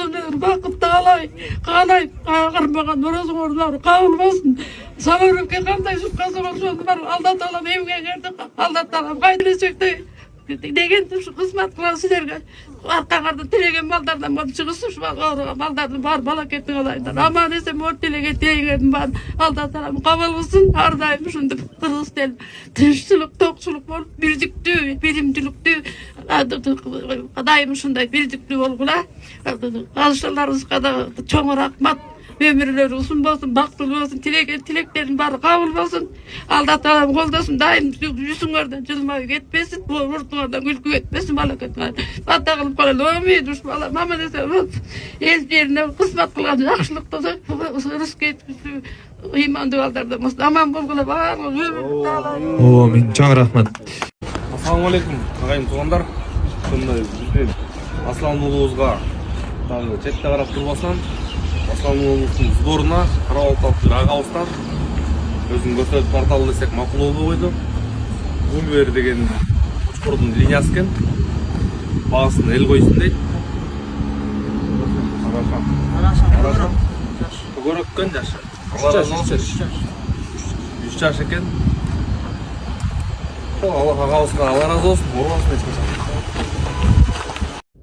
өзүнөр бакытты каалай кагырмаган орозуңар кабыл болсун. Самарыкка кандай шуккасыңар ошону бар Алла таалам эмгегерди, Алла таалам кайдылечекте деген кызмат кылам силерге. Аркаңардан тилеген балдардан болуп чыгысып, балдардын бар балакетин алайдар. Аман эсен мор тилеген тилегендин баарын Алла таалам кабыл кылсын. Ар дайым ушундай кыргыз эл тынччылык, токчулук болуп, бирдиктүү, биримдүүлүктүү дайым ушундай бирдиктүү болгула. Алышаларыбызга да чоң рахмат. Ömürleri uzun olsun, baktıl olsun, tileklerin bari kabul olsun. Allah Teala koldasun, daim yüzünlerden cılmayı etmesin, vurduğunlardan ülkü etmesin, balak etmesin. Hatta kılıp kalan ömüye düşman, ama neyse, el yerine kısmet kılan, yakışılıkta da, rızkı etmesi, iman dualarda olsun. Aman bulgula var, ömür Teala. Oo, min çok rahmat. Assalamu alaikum, ağayım tuğanlar. Sonunda bizden Aslan uluğuzga çette qarap turbasan, Aslan uluğuzun sboruna Қарабалық Ағауыздан өзін көрсетіп порталы десек мақұл болу қойды. Гульвер деген ұшқырдың линиясы екен. Бағасын ел қойсын дейді. Араша. Көріп көн жашы. 3 жаш екен. Ағауызға Алла разы болсын.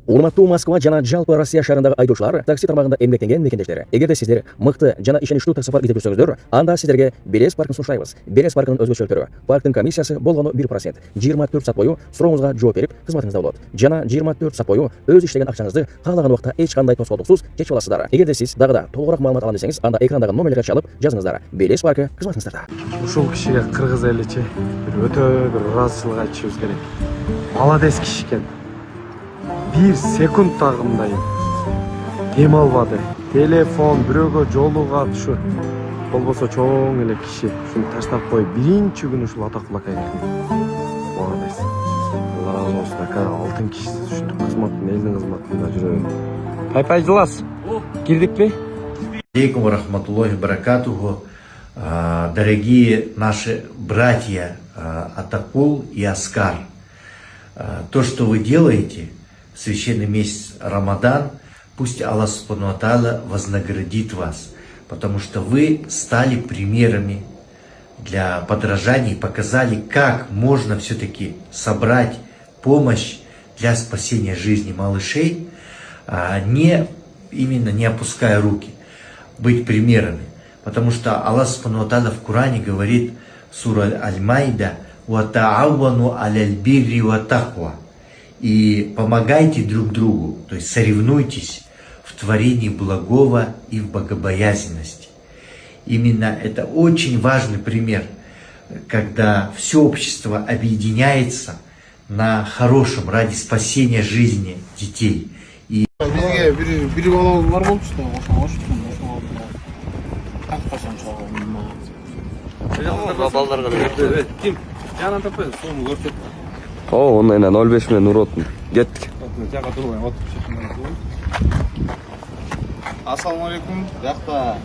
Урматтуу Москва жана жалпы Россия шаарындагы айдоочулар такси тармагында эмгектенген мекендештер. Эгерде сиздер мыкты жана ишеничтүү такси парк издеп жүрсөңүздөр, анда сиздерге Белес паркын сунуштайбыз. Белес паркынын өзгөчөлүктөрү: парктын комиссиясы болгону 1%, 24 саат бою сурооңузга жооп берип, кызматыңызда болот. Жана 24 саат бою өз иштеген акчаңызды каалаган убакта эч кандай тоскоолдуксуз чечип аласыздар. Эгерде сиз дагы толугураак маалымат алам десеңиз, анда экрандагы номерлерге чалып жазыңыздар. Белес паркы кызматыңыздарда. Ушул кишиге кыргыз эличи өтө бир ыраазычылык айтышыбыз керек. Молодец киши экен. 1 секунд тагындай дем албады. Телефон бирөөгө жолугат ушу болбосо чоң эле киши ушуну таштап коюп биринчи күнү ушул атактуулукка келген. Молодец. Алла разы болсун, ака алтын кишисиз ушундай кызматтын, элдин кызматында жүрөбү. Пай жылас. Кирдикпи? Алейкум рахматуллахи баракатуху. Дорогие наши братья Атакул и Аскар, то, что вы делаете в священный месяц Рамадан, пусть Аллах Субхану ва Тааля вознаградит вас, потому что вы стали примерами для подражания и показали, как можно все-таки собрать помощь для спасения жизни малышей, не опуская руки, быть примерами. Потому что Аллах Субхану ва Тааля в Коране говорит, сура Аль-Майда: «Ва та'аввану алял бирри ва тахва». И помогайте друг другу, то есть соревнуйтесь в творении благого и в богобоязненности. Именно это очень важный пример, когда все общество объединяется на хорошем ради спасения жизни детей. И Онайынан 05 менен уротун. Кеттик. Ассаламу алейкум. Жакта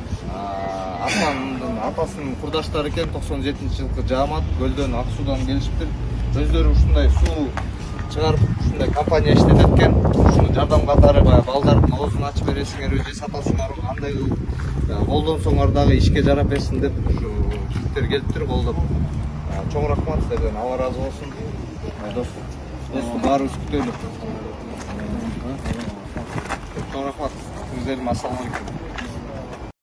Асландын атасынын курдаштары экен, 97-жылкы жаамат Көлдөн Ак Суудан келишиптир. Өздөрү ушундай суу чыгарып, ушундай компания иштетет экен. Ушуну жардам катары балдардын оозун ачып бересиңер, өзү сатасыңар, андай колдонсоңор дагы ишке жарап берсин деп ушу жигиттер келиптир, колдоп. Чоң рахмат сиздерден, Алла разы болсун. Достum баарыбыз күтөлү. Чоң рахмат. Сиздерге ассаламу алейкум.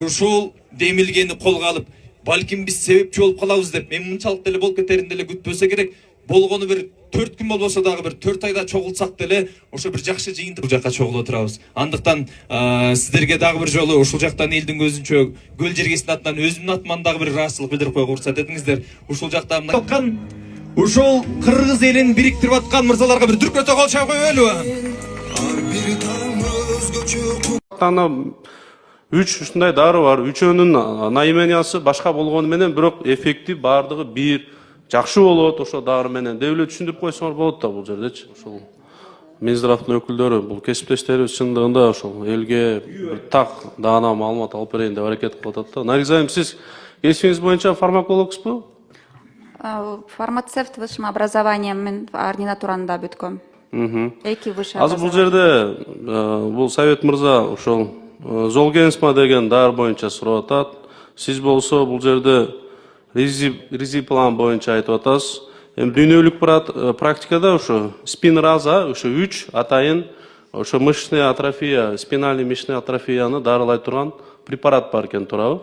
Ушул демилгени колго алып, балким биз себепчи болуп калабыз деп, мен мынчалык деле болуп кетерин деле күтпөсө керек. Болгону бир 4 күн болбосо дагы бир 4 айда чогулсак деле, ошо бир жакшы жыйынтык жакка чогулуп турабыз. Андыктан сиздерге дагы бир жолу ушул жактан элдин көзүнчө Көл Жергесинин атынан өзүмдүн атыман дагы бир ыраазычылык билдирип коюуга уруксат этиңиздер. Ушул жактан ушул кыргыз элин бириктирип аткан мырзаларга бир дүркөтө кол чап коелу. Тана 3 ушундай дары бар. Үчөөнүн наимениясы башка болгону менен бирок эффекти бардыгы бир. Жакшы болот, ошо дары менен деп эле түшүндүрүп койсоңор болот да бул жердечи. Ошол Минздравдын өкүлдөрү, бул кесиптештерибиз чындыгында ошол элге бир так даана маалымат алып берейин деп аракет кылып атат да. Наргиз айым, сиз кесибиңиз боюнча фармакологсузбу? Фармацевт высшим образованием мен ординатуранда бүткөм. Эки высший Азыр бул жерде бул Совет мырза ошол Золгенсма деген дары боюнча сурап атат. Сиз болсо бул жерде ризиплан боюнча айтып атасыз. Эми дүйнөлүк практикада ошо спинраза, ошо 3 атайын ошо мышечная атрофия, спинальный мышечная атрофияны дарылай турган препарат бар экен, туурабы?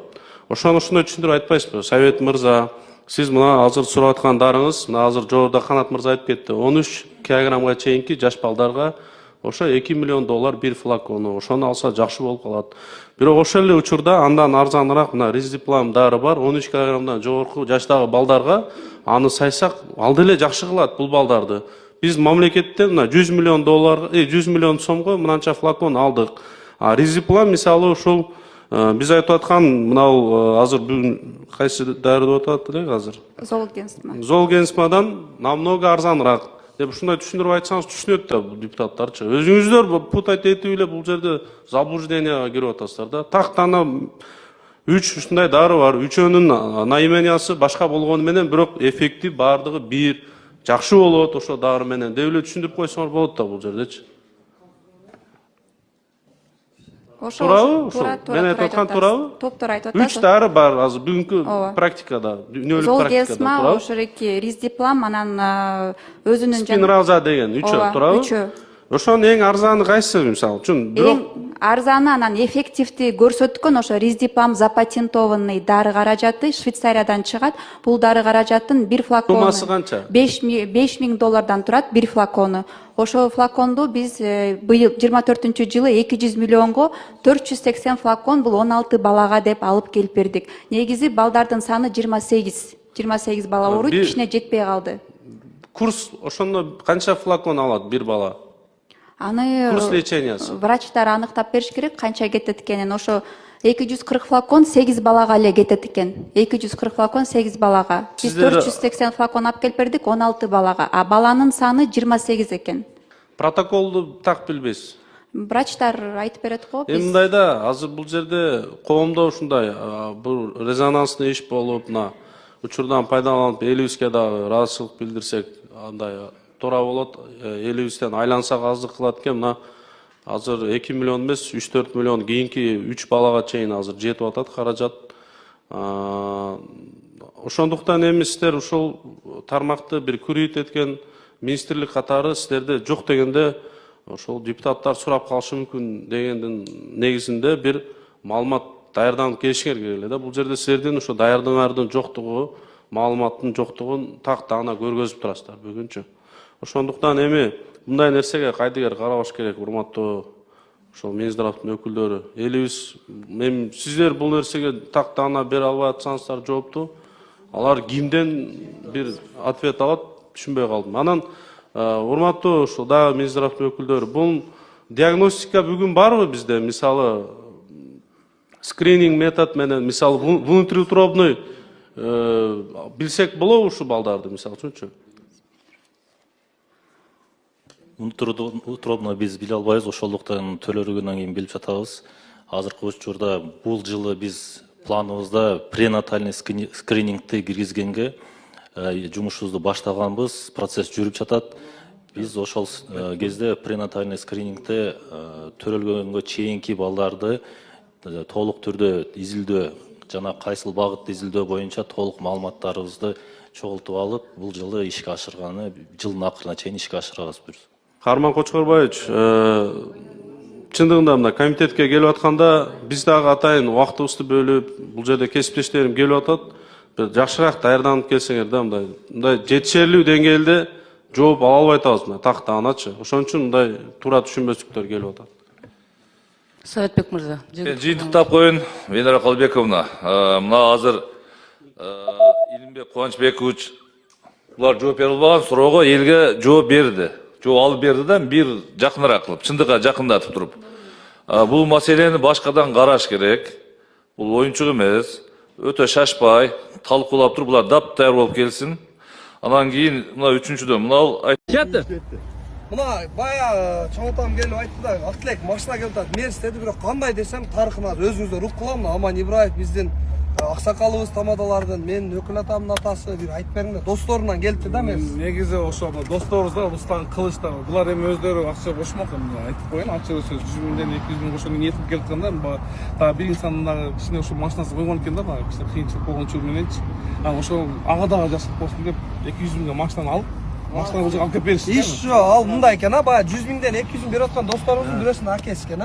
Ошону ушундай түшүндүрүп айтпайсызбы? Совет мырза, сиз мына азыр сурап аткан дарыңыз, мына азыр жогоруда Канат мырза айтып кетти. 13 килограммга чейинки жаш балдарга ошо $2 миллион бир флакону. Ошону алса жакшы болуп калат. Бирок ошол эле учурда андан арзаныраак мына Ризиплам дары бар. 13 килограммдан жогорку жаштагы балдарга аны сайсак алды эле жакшы кылат бул балдарды. Биз мамлекеттен мына $100 миллион 100 миллион сомго мынанча флакон алдык. А Ризиплам мисалы ушул биз айтып аткан мынау азыр бүгүн кайсы дары деп атат элек азыр? Золгенсма. Золгенсмадан намного арзаныраак деп ушундай түшүндүрүп айтсаңыз түшүнөт да депутаттарчы. Өзүңүздөр путать этип эле бул жерде заблужденияга кирип атасыздар да. Тактана 3 ушундай дары бар. Үчөөнүн наимениясы башка болгону менен бирок эффекти бардыгы бир. Жакшы болот ошо дары менен деп эле түшүндүрүп койсоңор болот да бул жердечи. Туурабы? Мен айтып аткан туурабы? Топтор айтып атасыз. 3 дары бар азыр бүгүнкү практикада, дүйнөлүк практикада, Золгенсма, туурабы? ошо Ризиплам, анан өзүнүн Спинраза деген 3 туурабы? 3. Ошонун эң арзаны кайсы мисалы үчүн? Эң арзаны анан эффективди көрсөткөн ошо Ризиплам запатентованный дары каражаты Швейцариядан чыгат. Бул дары каражаттын бир флакону Суммасы канча? $5,000 турат бир флакону. Ошол флаконду биз быйыл 24-жылы 200 миллионго 480 флакон бул 16 балага деп алып келип бердик. Негизи балдардын саны 28 бала ооруйт, кичине жетпей калды. Курс ошондо канча флакон алат бир бала? Аны Курс лечениясы. Врачтар аныктап бериш керек канча кетет экенин. Ошо 240 флакон 8 балага эле кетет экен. 240 флакон 8 балага. Биз 480 флакон алып келип бердик 16 балага. А баланын саны 28 экен. Протоколду так билбейсиз. Врачтар айтып берет го. Эми мындайда азыр бул жерде коомдо ушундай бул резонанстный иш болуп, мына учурдан пайдаланып элибизге дагы ыраазычылык билдирсек, андай туура болот. Элибизден айлансак аздык кылат экен. Мына азыр 2 миллион эмес, 3-4 миллион кийинки 3 балага чейин азыр жетип атат каражат. Ошондуктан эми сиздер ушул тармакты бир күрөйт эткен министрлик катары сиздерде жок дегенде ошол депутаттар сурап калышы мүмкүн дегендин негизинде бир маалымат даярданып келишиңер керек эле да. Бул жерде силердин ошо даярдыгыңардын жоктугу, маалыматтын жоктугун тактана көргөзүп турасыздар бүгүнчү. Ошондуктан эми мындай нерсеге кайдыгер карабаш керек, урматтуу ошол Минздравдын өкүлдөрү. Элибиз эми сиздер бул нерсеге тактана бере албай атсаңыздар жоопту, алар кимден бир ответ алат, түшүнбөй калдым. Анан урматтуу ошол дагы Минздравдын өкүлдөрү, бул диагностика бүгүн барбы бизде? Мисалы скрининг метод менен, мисалы внутриутробный билсек болобу ушул балдарды, мисалы үчүнчү? Утробно биз биле албайбыз, ошондуктан төлөргөндөн кийин билип жатабыз. Азыркы учурда бул жылы биз планыбызда пренатальный скринингти киргизгенге жумушубузду баштаганбыз, процесс жүрүп жатат. Биз ошол кезде пренатальный скринингте төрөлгөнгө чейинки балдарды толук түрдө изилдөө жана кайсыл багытты изилдөө боюнча толук маалыматтарыбызды чогултуп алып, бул жылы ишке ашырганы, жылдын акырына чейин ишке ашырабыз. Карман Кочкорбаевич, чындыгында мына комитетке келип атканда биз дагы атайын убактыбызды бөлүп, бул жерде кесиптештерим келип атат. Бир жакшыраак даярданып келсеңер да, мындай жетишерлүү деңгээлде жооп ала албай атабыз мына тактаначы. Ошон үчүн мындай туура түшүнбөстүктөр келип атат. Советбек мырза. Жыйынтыктап коеюн, Венера Калбековна. Мына азыр Илимбек Кубанычбекович булар жооп бере албаган суроого элге жооп берди. Жооп алып берди да, бир жакыныраак кылып, чындыкка жакындатып туруп. Бул маселени башкадан караш керек. Бул оюнчук эмес. Өтө шашпай, талкуулап туруп, булар дап даяр болуп келсин. Анан кийин мына үчүнчүдөн мына Мына бая чоң атам келип айтты да, Актилек машина келип атат, Мерс деди, бирок кандай десем, тарыхына өзүңүздөр ук кылам. Аман Ибраев биздин аксакалыбыз тамадалардын, мен өкүл атамдын атасы, бир айтып бериңдер. Досторунан келипти да Мерс. Негизи ошо досторубуз да, Рустам Кылыч да. Булар эми өздөрү акча кошмок, айтып коеюн, акча өсө 100 миңден 200 миң ошону ниетип келатканда, дагы бир инсандын дагы кичине ошо машинасы койгон экен да, кичине кыйынчылык болгончу мененчи. Ошо ага дагы жашап болсун деп 200 миңге машинаны алып, машинаны бул жерге алып келип беришти. Ишо, ал мындай экен, бая 100 миңден 200 миң берип аткан досторубуздун бирөөсүнүн акеси экен,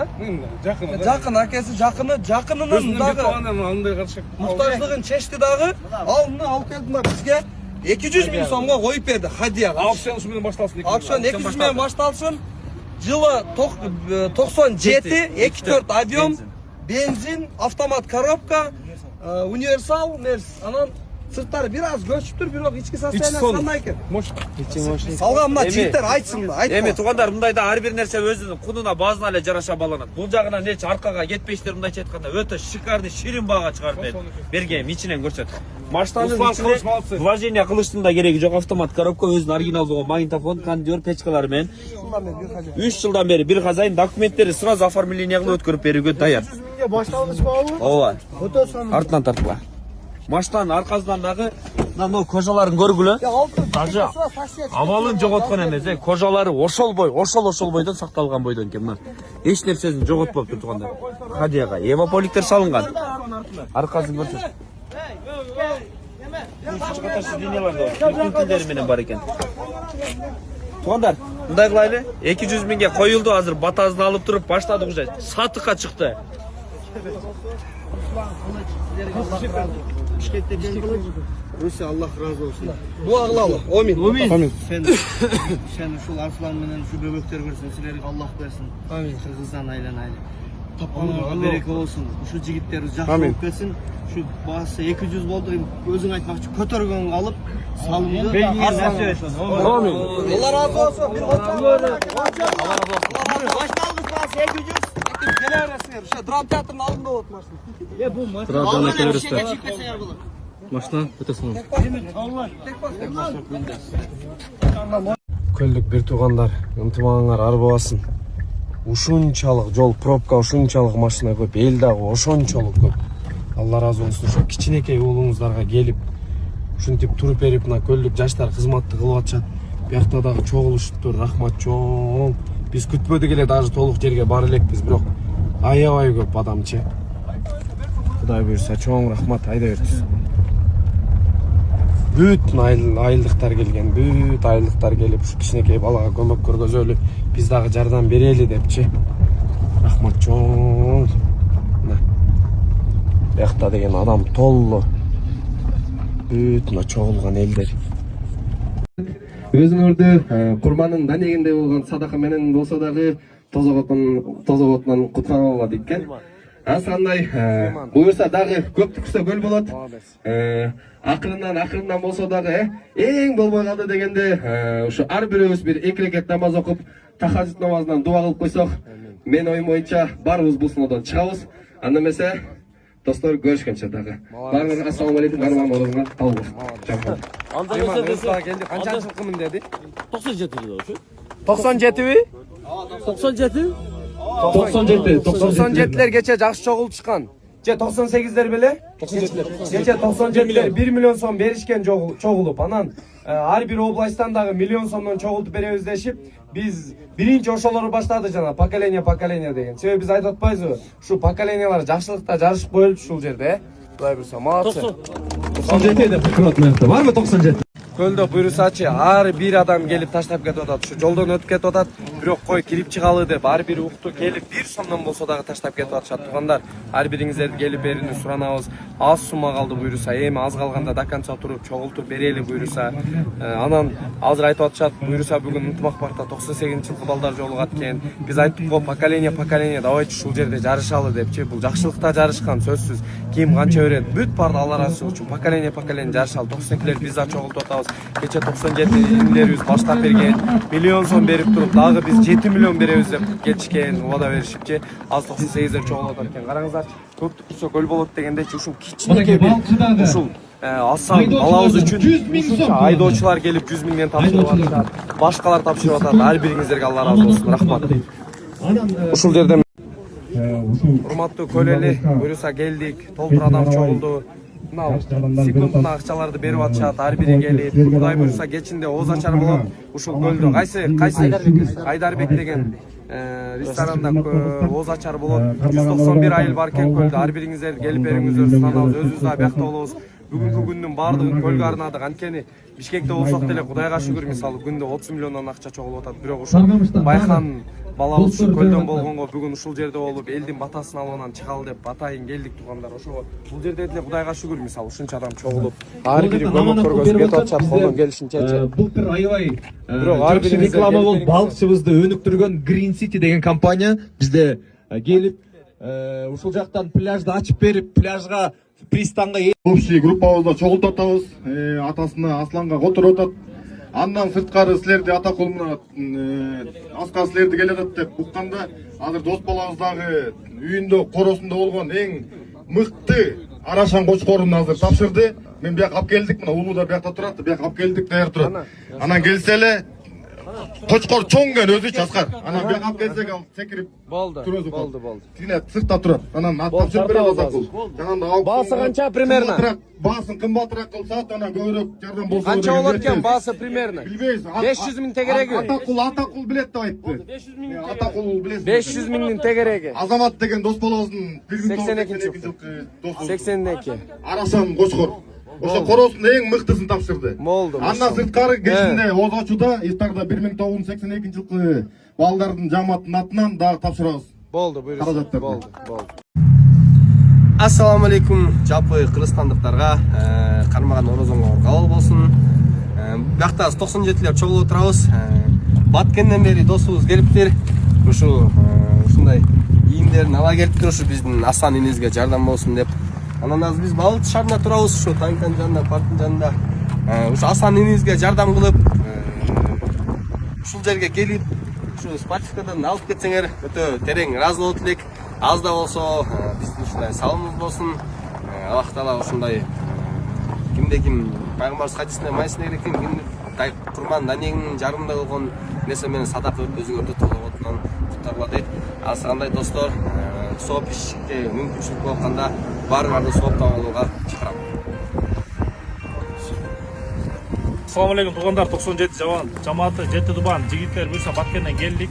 Жакын акеси, жакынынын дагы андай карашак. Muhtaçlığın çeşdi dağı alını alıp geldiler bizge 200 bin so'mga koyup verdi hadiye. Auksion şu bilen başlasın. Auksion 200 bin başlasın. Yılı 97, 24 avion, benzin, avtomat коробка, universal, Mercedes. Anan sırtları biraz göçüptür, bir içki saslayana sanday eкен. Салган мына жигиттер айтсын, айтпа. Эми туугандар, мындайда ар бир нерсе өзүнүн кунуна, баазына эле жараша баланат. Бул жагынан эч аркага кетпейсиздер, мындайча айтканда өтө шикарный, ширин баага чыгарып бергем, ичинен көрсөт. Машинанын ичинде вложение кылыштын да кереги жок, автомат коробка, өзүнүн оригиналдуу магнитофон, кондер, печкалары менен 3 жылдан бери бир казайын документтери сразу оформление кылып өткөрүп берүүгө даяр. Башталгыч бабы? Ооба. Артынан тартпа. Машинанын аркасынан дагы мына кожаларын көргүлө. Даже абалын жоготкон эмес, кожалары ошол бойдон сакталган бойдон экен. Мына эч нерсесин жоготпоптур туугандар. Хадияга эваполиктер салынган. Аркасын көрсөт. Катарсы линиялар да бүтүндери менен бар экен. Туугандар, мындай кылайлы. 200 миңге коюлду, азыр батасын алып туруп баштадык уже. Сатыкка чыкты. Rusya Allah razı olsun. Dua kılalım. Amin. Sen şu Arslan menen şu böbekler versin, sizlerge Allah versin. Amin. Kırgızdan aylan. Tapqanlarga bereke olsun. Şu jigitlerimiz жақсы болып келсин. Şu bahası 200 boldu. Özüň aytmakçı kötөрgөн alıp salındı. Amin. Allah razı olsun. Bir Allah razı olsun. Başlangıç bahası 200. Geleveresinger. Şu dram teatrının aldında oturmasın. Bu maşına. Машина өтөсүң. Көйлүк бир туугандар, ынтымагыңар ар болбасын. Ушунчалык жол пробка, ушунчалык машина көп, эл дагы ошончолук көп. Алла разы болсун, ошо кичинекей уулуңуздарга келип, ушинтип туруп берип, мына көйлүк жаштар кызматты кылып атышат. Биякта дагы чогулушуптур, рахмат чоң. Биз күтпөдүк эле дагы толук жерге бара элекпиз, бирок аябай көп адамчы. Кудай буйрса чоң рахмат, айда берсин. Бүт айылдыктар келген, бүт айылдыктар келип, ушу кичинекей балага көмөк көргөзөлү, биз дагы жардам берели депчи. Рахмат чоң. Биякта деген адам толлу. Бүт мына чогулган элдер. Өзүңөрдү курбанын данегинде болгон садака менен болсо дагы тозоготунан куткарып алат экен. Асандай буюрса дагы көп түксө көл болот. Акырынан болсо дагы эң болбой калды дегенде ушу ар бирөөбүз бир 2 рекет намаз окуп, тахажжуд намазынан дуа кылып койсок, мен оюм боюнча баарыбыз бул сыноодан чыгабыз. Анда эмесе достор көрүшкөнчө дагы. Баарыңызга ассалам алейкум, гарман болуңар, табыл болсун. Анда эмесе келди, канча жылкымын деди? 97 жыл ошо. 97би? 97? 97'ler geçe жақсы çoğuluşkan. 98'ler bile? Geçe 97'ler 1 milyon son berişken çoğulup. Anan her bir oblaçtan dağı milyon sondan çoğulup beremiz deşip biz birinci oşaları başladı jana pokoleniya degen. Себеби biz ayt atpayız o. Şu pokoleniyalar жақшылықта жарышып koyuldu şul jerde. Құдай бұйырса, молодцы. 97 деп кылат бар мı 97? Көлдө буйрусачы ар бир адам келип таштап кетип атат. Ушу жолдон өтүп кетип атат. Бирок кой кирип чыгалы деп ар бир укту келип бир сомдон болсо дагы таштап кетип атышат. Туугандар, ар бириңиздерди келип берүүнү суранабыз. Аз сума калды буйруса, эми аз калганда до конца туруп чогултуп берели буйруса. Анан азыр айтып атышат, буйруса бүгүн ынтымак паркта 98-жылкы балдар жолугат экен. Биз айттык го поколение давайте ушул жерде жарышалы депчи. Бул жакшылыкта жарышкан сөзсүз. Ким канча берет? Бүт барды Алла разы болсун. Поколение жарышалы. 92-лер биз да чогултуп атабыз. Geçe 97'lerimiz baştan berген, milyon son berip turup, dagı biz 7 milyon beremiz dep geçken, uada berişipçe, az 98'ler çoğulatarken. Qarаңыздар, көптүк tursa göl bolot degende ушул кичинекей ушул Асан балабыз үчүн ушунча айдоочулар келип 100 миңден тапшырып атышат. Башкалар тапшырып атат. Ар бириңиздерге Алла разы болсун. Рахмат. Ушул жерден урматтуу көлели буюрса келдик. Толтур адам чогулду. Мына секундына акчаларды берип атышат. Ар бири келип, Кудай буюрса кечинде ооз ачар болот. Ушул көлдө кайсы Айдарбек деген ресторанда ооз ачар болот. 191 айыл бар экен көлдө. Ар бириңиздер келип бериңиздер, сунанабыз. Өзүбүз да биякта болобуз. Бүгүнкү күндүн баардыгын көлгө арнадык. Анткени Бишкекте болсок деле Кудайга шүгүр, мисалы күндө 30 миллиондон акча чогулуп атат. Бирок ушул Байхан балабыз ушу көлдөн болгонго бүгүн ушул жерде болуп, элдин батасын алуунан чыгалы деп атайын келдик туугандар. Ошого бул жерде деле Кудайга шүгүр, мисалы ушунча адам чогулуп, ар бири көмөк көргөзүп кетип атышат колдон келишинчечи. Былтыр аябай Бирок ар бири реклама болуп, балыкчыбызды өнүктүргөн Green City деген компания бизде келип, ушул жактан пляжды ачып берип, пляжга пристанга общий группабызда чогултуп атабыз. Атасына Асланга которуп атат. Андан сырткары силерди Атакул менен Аскар силерди келатат деп укканда, азыр дос балабыздагы үйүндө, коросунда болгон эң мыкты Арашан кочкорун азыр тапшырды. Мен бияка алып келдик, мына улуу да биякта турат, бияка алып келдик, даяр турат. Анан келсе эле кочкор чоң экен өзүчү Аскар. Анан бияка алып келсек ал секирип болду. Тине сыртта турат. Анан тапшырып беребиз Атакул. Жанагындай Баасы канча примерно? Баасын кымбатыраак кылсат, анан көбүрөөк жардам болсо. Канча болот экен баасы примерно? Билбейбиз. 500 миң тегереги. Атакул билет деп айтты. 500 миң. Атакул билет. 500 миңдин тегереги. Азамат деген дос балабыздын 82-жылкы досу. 82. Арашан кочкор. Ошо коросунда эң мыктысын тапшырды. Болду. Андан сырткары кечинде ооз ачууда ифтарда 1982-жылкы балдардын жамаатынын атынан дагы тапшырабыз. Болду, буюрса. Болду. Ассаламу алейкум жалпы кыргызстандыктарга, кармаган орозоңор кабыл болсун. Биякта 97лер чогулуп турабыз. Баткенден бери досубуз келиптир. Ушундай ийимдерин ала келиптир, ушу биздин Асан инибизге жардам болсун деп. Анан азыр биз Балык шаарында турабыз, ушу танктын жанында, парктын жанында. Ушу Асан инибизге жардам кылып, ушул жерге келип, ушу спартивкадан алып кетсеңер өтө терең ыраазы болот элек. Аз да болсо биздин ушундай салымыбыз болсун. Аллах таала ушундай кимде ким пайгамбарыбыз хадисинде майсына керек экен, кимди курман данегинин жарымында болгон нерсе менен садака өзүңөрдү толготунан куттарла дейт. Азыр кандай достор, сооп ишке мүмкүнчүлүк болгондо баарыңарды сооптап алууга чакырам. Assalamu alaikum туугандар, 97 жамааты Жети Дубан жигиттер буюрса Баткенден келдик.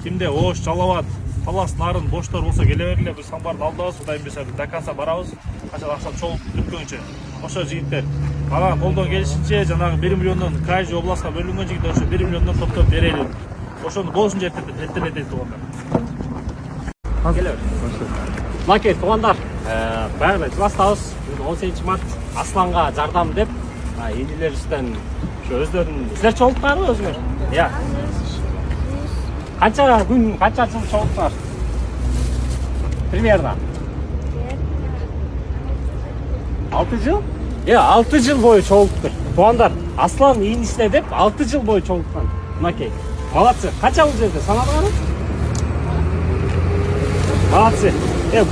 Кимде Ош, Жалалабад, Талас, Нарын боштор болсо келе бергиле, биз самбарды алдыбыз, Кудайым берсе до конца барабыз. Канча акча чогулуп бүткөнчө. Ошо жигиттер анан колдон келишинче жанагы 1 миллиондон каждый областка бөлүнгөн жигиттер ошо 1 миллиондон топтоп берели. Ошону болушунча эртелете туугандар. Келе. Макет туугандар, баары жыластабыз. 18 март Асланга жардам деп инилерибизден өздөрүнүн силер чогулттуңарбы өзүңөр? Иә. Канча күн, канча жыл чогулттуңар? Примерно. 6 жыл? 6 жыл бою чогулттур. Туугандар, Аслан инисине деп 6 жыл бою чогулткан. Макей. Молодцы. Канча бул жерде санадыңарбы? Молодцы.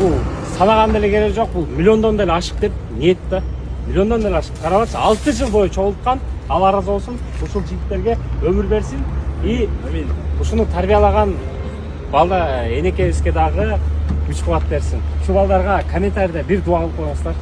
Бул санаган деле керек жок, бул миллиондон деле ашык деп ниет да. Миллиондон деле ашык. Карабачы, 6 жыл бою чогулткан. Алла разы болсун. Ушул жигиттерге өмүр берсин. И ушуну тарбиялаган балда энекебизге дагы күч кубат берсин. Ушул балдарга комментарийде бир дуа кылып коюңуздар.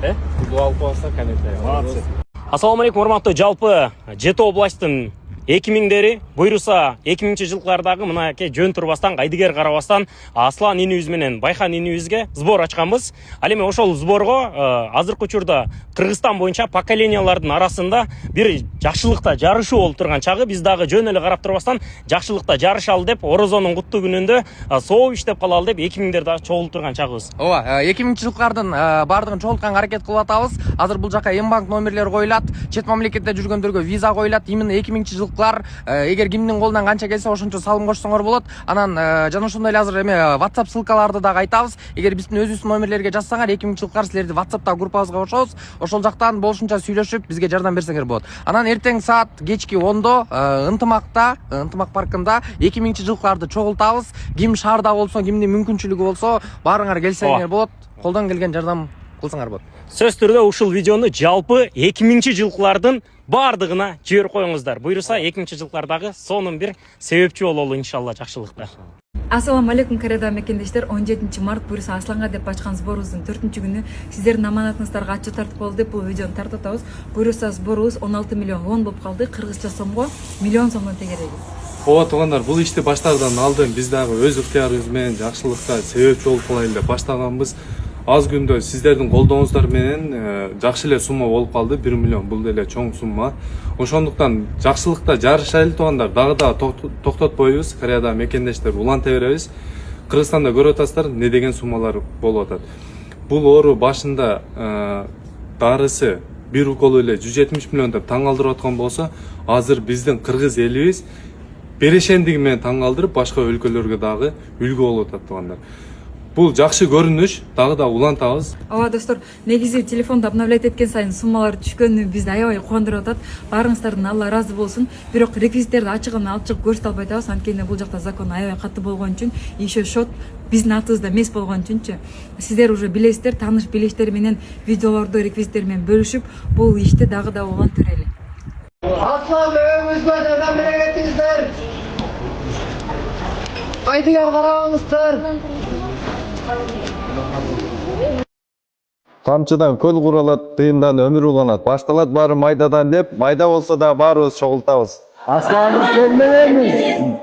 Бир дуа кылып коюңуздар комментарийде. Молодцы. Ассаламу алейкум, урматтуу жалпы Жети областтын 2000-дери буйруса 2000-жылкылардагы мынакей жөн турбастан, кайдыгер карабастан Аслан инибиз менен Байхан инибизге сбор ачканбыз. Ал эми ошол сборго азыркы учурда Кыргызстан боюнча поколениялардын арасында бир жакшылыкта жарышуу болуп турган чагы, биз дагы жөн эле карап турбастан жакшылыкта жарышалы деп, Орозонун куттуу күнүндө соо иштеп калалы деп 2000-дер дагы чогулуп турган чагыбыз. Ооба, 2000-жылкардын баардыгын чогултканга аракет кылып атабыз. Азыр бул жака М-банк номерлери коюлат, чет мамлекетте жүргөндөргө виза коюлат. Именно 2000-жылкылар эгер кимдин колунан канча келсе ошончо салым кошсоңор болот. Анан жана ошондой эле азыр эме WhatsApp ссылкаларды дагы айтабыз. Эгер биздин өзүбүздүн номерлерге жазсаңар 2000-жылкылар силерди WhatsApp'та группабызга кошобуз. Ошол жактан болушунча сүйлөшүп бизге жардам берсеңер болот. Анан эртең саат кечки 10-до Ынтымак паркында 2000-жылкыларды чогултабыз. Ким шаарда болсо, кимдин мүмкүнчүлүгү болсо, баарыңар келсеңер болот. Колдон келген жардам кылсаңар болот. сөз түрдө ушул видеону жалпы 2000-жылкылардын бардыгына жиберип коюңуздар. Буйруса 2000-жылкылардагы сонун бир себепчи бололу иншалла жакшылыкта. Ассаламу алейкум карада мекендештер. 17 март буйруса Асланга деп ачкан сборубуздун 4-күнү сиздердин аманатыңыздарга ачуу тартып болду деп бул видеону тартып атабыз. Буйруса сборубуз 16 миллион вон болуп калды. Кыргызча сомго миллион сомдон тегереги. Ооба туугандар, бул ишти баштаардан алдын биз дагы өз ыктыярыбыз менен жакшылыкка себепчи болуп калайлы деп баштаганбыз. Аз күндө сиздердин колдооңуздар менен жакшы эле сумма болуп калды. 1 миллион бул деле чоң сумма. Ошондуктан жакшылыкта жарышайлы туугандар, дагы да токтотпойбуз. Кореяда мекендештер уланта беребиз. Кыргызстанда көрүп атасыздар эмне деген суммалар болуп атат. Бул оору башында дарысы бир укол эле 170 миллион деп таң калтырып аткан болсо, азыр биздин кыргыз элибиз берешендиги менен таң калтырып башка өлкөлөргө дагы үлгү болуп атат туугандар. Бул жакшы көрүнүш, дагы да улантабыз. Ооба достор, негизи телефонду обновлять эткен сайын суммалар түшкөнү бизди аябай кубандырып атат. Баарыңыздардан Алла разы болсун. Бирок реквизиттерди ачыгын алып чыгып көрсөтө албай атабыз. Анткени бул жакта закон аябай катуу болгон үчүн, еще счет биздин атыбызда эмес болгон үчүнчү. Сиздер уже билесиздер, тааныш билиштер менен видеолорду реквизиттер менен бөлүшүп, бул ишти дагы да улантыралы. Аслан өңүзгө жардам беретиңиздер. Айдыга карабаңыздар. Камчыдан көл куралат, тыйындан өмүр уланат. Башталат баары майдадан деп, майда болсо да баарыбыз чогултабыз. Асланыбыз келмегенбиз.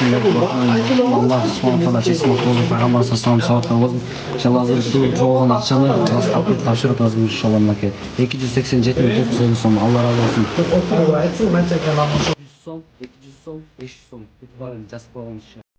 Allah subhanahu чечмек болуп пайгамбар саллаллаху алейхи болуп жалазы жоолгон акчаны тапшырып атабыз иншалла мынакей 287.950 сом. Алла разы болсун. 100 сом, 200 сом, 500 сом. Жазып койгон.